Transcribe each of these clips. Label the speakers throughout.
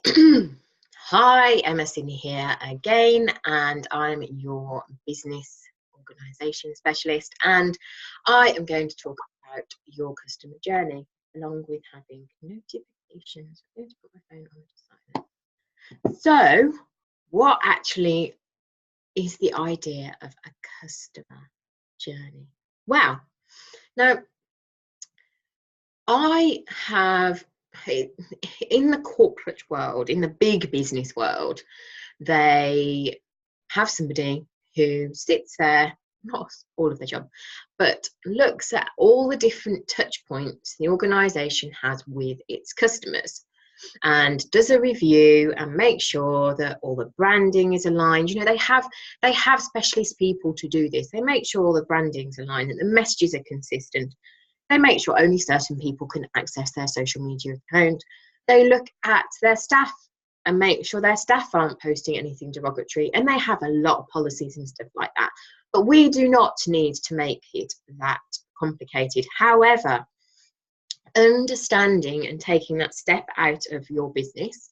Speaker 1: Hi, Emma Sydney here again, and I'm your business organisation specialist, and I am going to talk about your customer journey along with having notifications. I'm going to put my phone on to silent. So, what actually is the idea of a customer journey? Well, now I have in the corporate world, in the big business world, they have somebody who sits there, not all of their job, but looks at all the different touch points the organisation has with its customers and does a review and makes sure that all the branding is aligned. You know, they have specialist people to do this. They make sure all the branding's aligned and the messages are consistent. They make sure only certain people can access their social media account. They look at their staff and make sure their staff aren't posting anything derogatory. And they have a lot of policies and stuff like that. But we do not need to make it that complicated. However, understanding and taking that step out of your business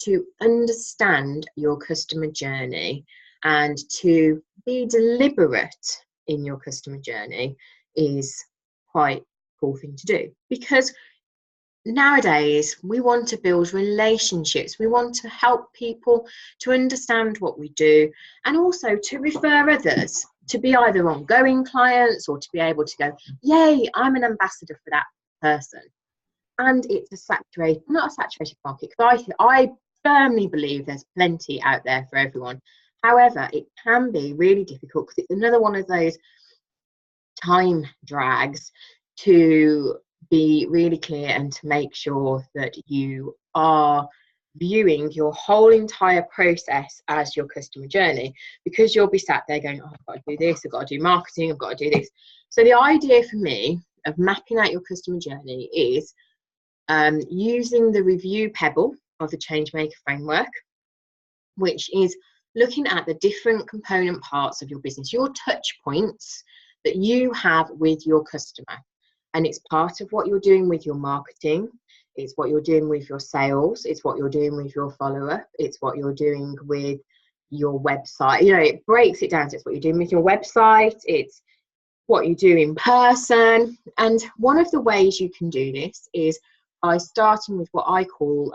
Speaker 1: to understand your customer journey and to be deliberate in your customer journey is quite cool thing to do, because nowadays we want to build relationships, we want to help people to understand what we do and also to refer others to be either ongoing clients or to be able to go, yay, I'm an ambassador for that person. And it's not a saturated market, because I firmly believe there's plenty out there for everyone. However, it can be really difficult because it's another one of those time drags to be really clear and to make sure that you are viewing your whole entire process as your customer journey, because you'll be sat there going, oh, I've got to do this, I've got to do marketing, I've got to do this. So the idea for me of mapping out your customer journey is using the review pebble of the Changemaker framework, which is looking at the different component parts of your business, your touch points that you have with your customer. And it's part of what you're doing with your marketing, it's what you're doing with your sales, it's what you're doing with your follow-up, it's what you're doing with your website. You know, it breaks it down. So it's what you're doing with your website, it's what you do in person. And one of the ways you can do this is by starting with what I call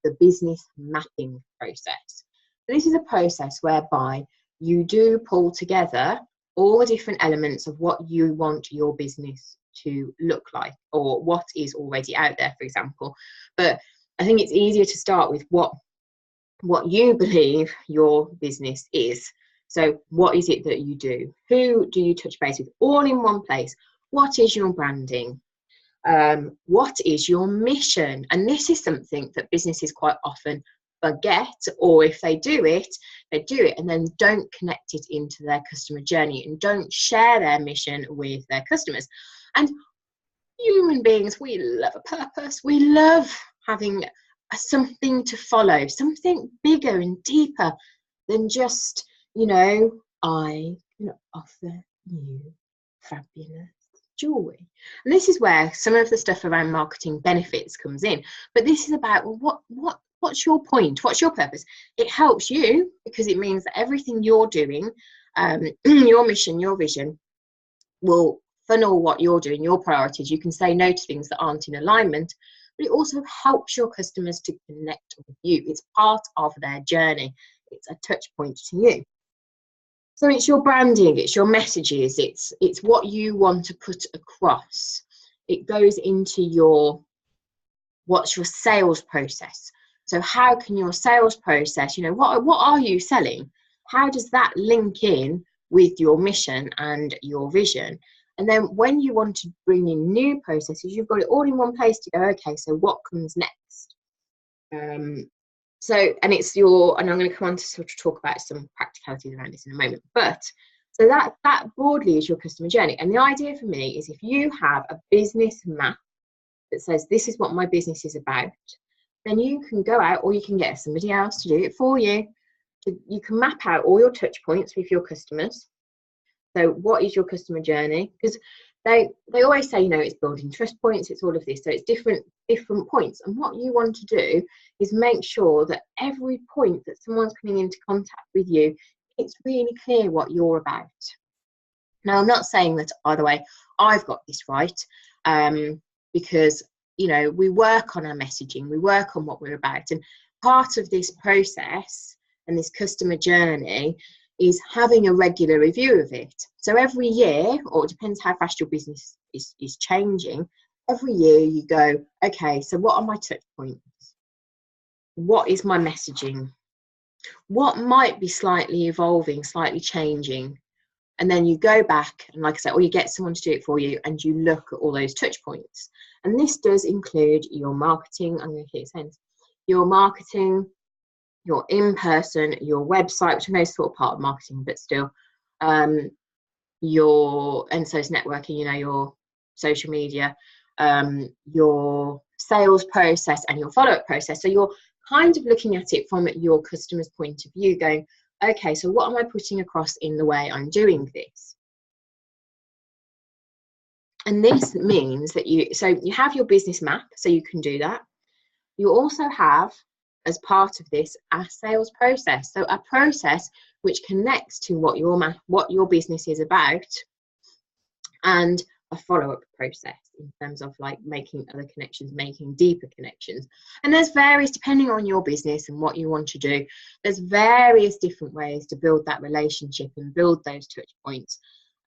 Speaker 1: the business mapping process. This is a process whereby you do pull together all the different elements of what you want your business to look like, or what is already out there, for example. But I think it's easier to start with what you believe your business is. So what is it that you do? Who do you touch base with? All in one place. What is your branding? What is your mission? And this is something that businesses quite often forget, or if they do it and then don't connect it into their customer journey and don't share their mission with their customers. And human beings, we love a purpose. We love having something to follow, something bigger and deeper than just, you know, I can offer you fabulous jewelry. And this is where some of the stuff around marketing benefits comes in. But this is about, well, what's your point? What's your purpose? It helps you because it means that everything you're doing, your mission, your vision, will funnel what you're doing, your priorities. You can say no to things that aren't in alignment, but it also helps your customers to connect with you. It's part of their journey. It's a touch point to you. So it's your branding, it's your messages, it's what you want to put across. It goes into what's your sales process. So how can your sales process, you know, what are you selling? How does that link in with your mission and your vision? And then when you want to bring in new processes, you've got it all in one place to go, okay, so what comes next? And I'm going to come on to sort of talk about some practicalities around this in a moment. But so that broadly is your customer journey. And the idea for me is if you have a business map that says this is what my business is about, then you can go out, or you can get somebody else to do it for you. You can map out all your touch points with your customers. So what is your customer journey? Because they always say, you know, it's building trust points, it's all of this, so it's different points. And what you want to do is make sure that every point that someone's coming into contact with you, it's really clear what you're about. Now, I'm not saying that, by the way, I've got this right, because, you know, we work on our messaging, we work on what we're about, and part of this process and this customer journey is having a regular review of it. So every year, or it depends how fast your business is changing, every year you go, okay, so what are my touch points? What is my messaging? What might be slightly evolving, slightly changing? And then you go back and, like I said, or you get someone to do it for you, and you look at all those touch points. And this does include your marketing. I'm going to keep saying this. Your marketing, your in-person, your website, which I know is sort of part of marketing, but still, your, and so it's networking, you know, your social media, your sales process and your follow-up process. So you're kind of looking at it from your customer's point of view, going, okay, so what am I putting across in the way I'm doing this? And this means that you have your business map, so you can do that. You also have, as part of this, a sales process. So a process which connects to what your business is about, and a follow-up process in terms of like making other connections, making deeper connections. And there's various, depending on your business and what you want to do, there's various different ways to build that relationship and build those touch points,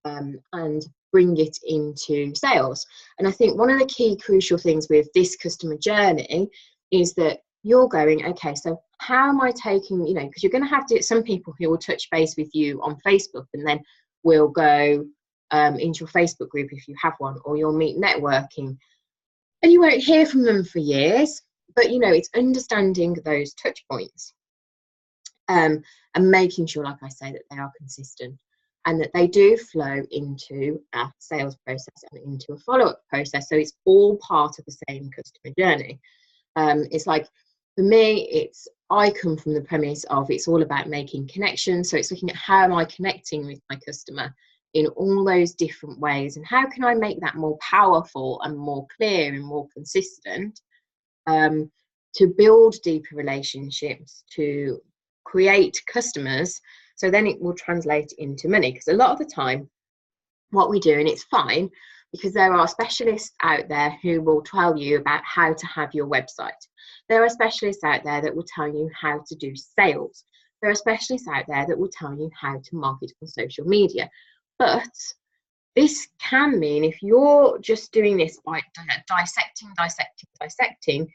Speaker 1: and bring it into sales. And I think one of the key crucial things with this customer journey is that you're going, okay, so how am I taking, you know, because you're going to have some people who will touch base with you on Facebook and then will go into your Facebook group if you have one, or you'll meet networking, and you won't hear from them for years. But, you know, it's understanding those touch points, and making sure, like I say, that they are consistent and that they do flow into a sales process and into a follow-up process. So it's all part of the same customer journey. It's like, for me, I come from the premise of it's all about making connections. So it's looking at how am I connecting with my customer in all those different ways, and how can I make that more powerful and more clear and more consistent, to build deeper relationships, to create customers, so then it will translate into money. Because a lot of the time what we do, and it's fine, because there are specialists out there who will tell you about how to have your website. There are specialists out there that will tell you how to do sales. There are specialists out there that will tell you how to market on social media. But this can mean, if you're just doing this by dissecting,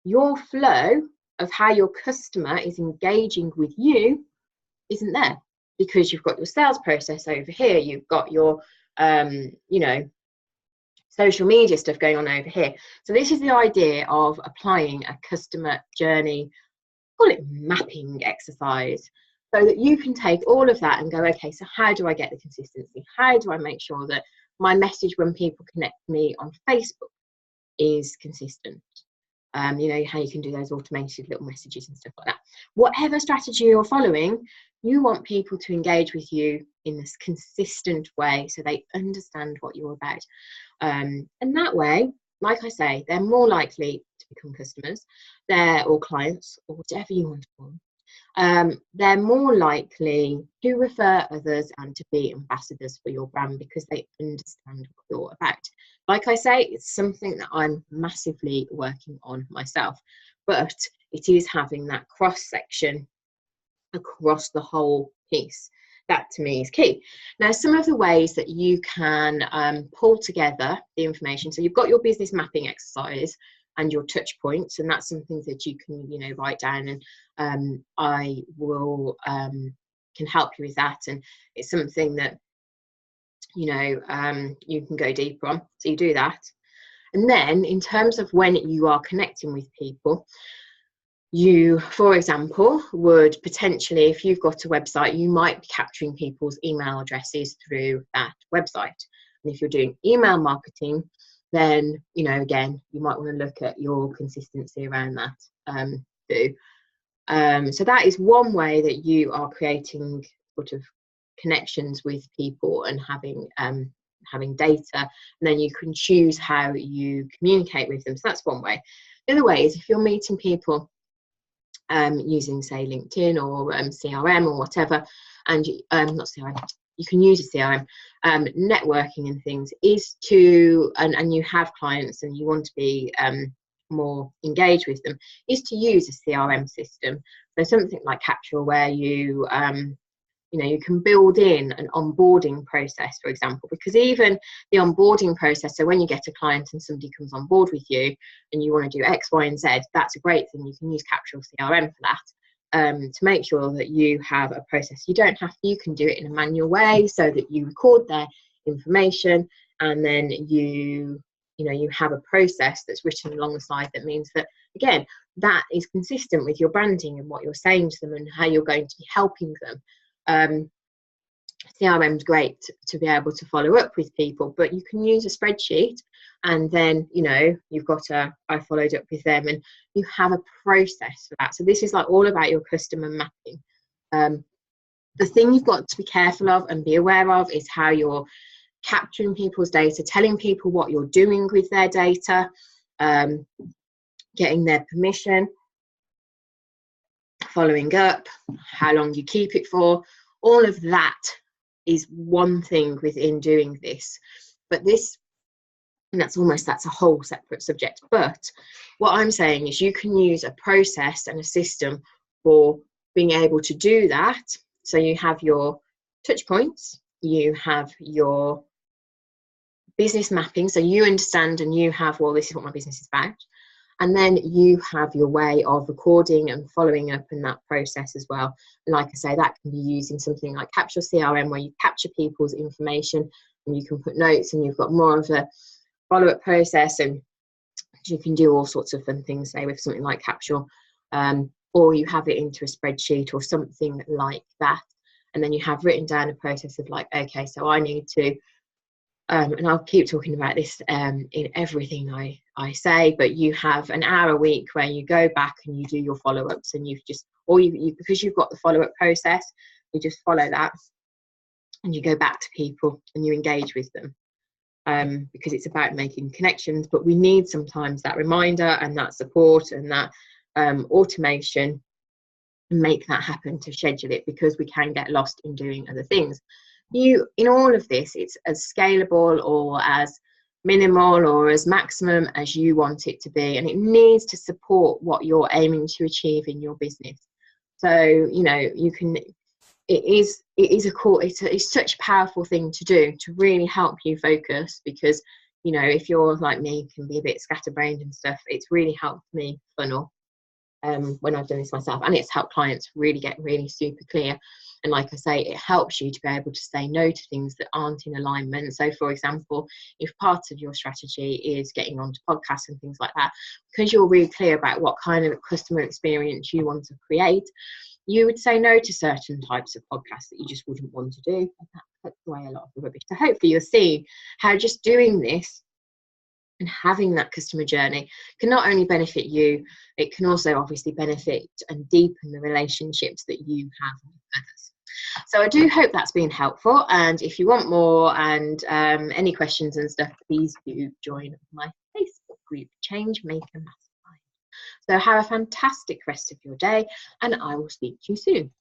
Speaker 1: your flow of how your customer is engaging with you isn't there, because you've got your sales process over here, you've got your you know, social media stuff going on over here. So this is the idea of applying a customer journey, call it mapping exercise, so that you can take all of that and go, okay, so how do I get the consistency? How do I make sure that my message when people connect me on Facebook is consistent? You know, how you can do those automated little messages and stuff like that. Whatever strategy you're following, you want people to engage with you in this consistent way, so they understand what you're about. And that way, like I say, they're more likely to become customers, or clients, or whatever you want to call them. They're more likely to refer others and to be ambassadors for your brand, because they understand what you're about. Like I say, it's something that I'm massively working on myself, but it is having that cross-section across the whole piece. That to me is key. Now, some of the ways that you can pull together the information. So you've got your business mapping exercise and your touch points, and that's something that you can, you know, write down, and I will can help you with that. And it's something that, you know, you can go deeper on. So you do that, and then in terms of when you are connecting with people, you, for example, would potentially, if you've got a website, you might be capturing people's email addresses through that website. And if you're doing email marketing, then, you know, again, you might want to look at your consistency around that too. So that is one way that you are creating sort of connections with people and having having data, and then you can choose how you communicate with them. So that's one way. The other way is if you're meeting people using, say, LinkedIn or CRM or whatever, and not CRM, you can use a CRM, networking and things, is to, and you have clients and you want to be more engaged with them, is to use a CRM system. So something like Capsule, where you you can build in an onboarding process, for example, because even the onboarding process, so when you get a client and somebody comes on board with you and you want to do X, Y, and Z, that's a great thing. You can use Capsule CRM for that, to make sure that you have a process. You don't have to, you can do it in a manual way so that you record their information, and then you have a process that's written alongside that means that, again, that is consistent with your branding and what you're saying to them and how you're going to be helping them. CRM is great to be able to follow up with people, but you can use a spreadsheet, and then you've got I followed up with them, and you have a process for that. So this is like all about your customer mapping. The thing you've got to be careful of and be aware of is how you're capturing people's data, telling people what you're doing with their data, getting their permission, following up, how long you keep it for. All of that is one thing within doing this, but that's a whole separate subject. But what I'm saying is you can use a process and a system for being able to do that. So you have your touch points, you have your business mapping, so you understand and you have, well, this is what my business is about. And then you have your way of recording and following up in that process as well. And like I say, that can be using something like Capsule CRM, where you capture people's information and you can put notes, and you've got more of a follow-up process, and you can do all sorts of fun things, say, with something like Capsule, or you have it into a spreadsheet or something like that. And then you have written down a process of like, okay, so I need to, and I'll keep talking about this in everything I say, but you have an hour a week where you go back and you do your follow-ups, and you've just, or you because you've got the follow-up process, you just follow that and you go back to people and you engage with them, because it's about making connections. But we need sometimes that reminder and that support and that automation, make that happen, to schedule it, because we can get lost in doing other things. In all of this, it's as scalable or as minimal or as maximum as you want it to be, and it needs to support what you're aiming to achieve in your business. So you can, it's such a powerful thing to do, to really help you focus, because if you're like me, can be a bit scatterbrained and stuff, it's really helped me funnel when I've done this myself, and it's helped clients really get really super clear. And like I say, it helps you to be able to say no to things that aren't in alignment. So for example, if part of your strategy is getting onto podcasts and things like that, because you're really clear about what kind of customer experience you want to create, you would say no to certain types of podcasts that you just wouldn't want to do. And that cuts away a lot of the rubbish. So hopefully you'll see how just doing this and having that customer journey can not only benefit you, it can also obviously benefit and deepen the relationships that you have with others. So I do hope that's been helpful, and if you want more and any questions and stuff, please do join my Facebook group, Change Maker Mastermind. So have a fantastic rest of your day, and I will speak to you soon.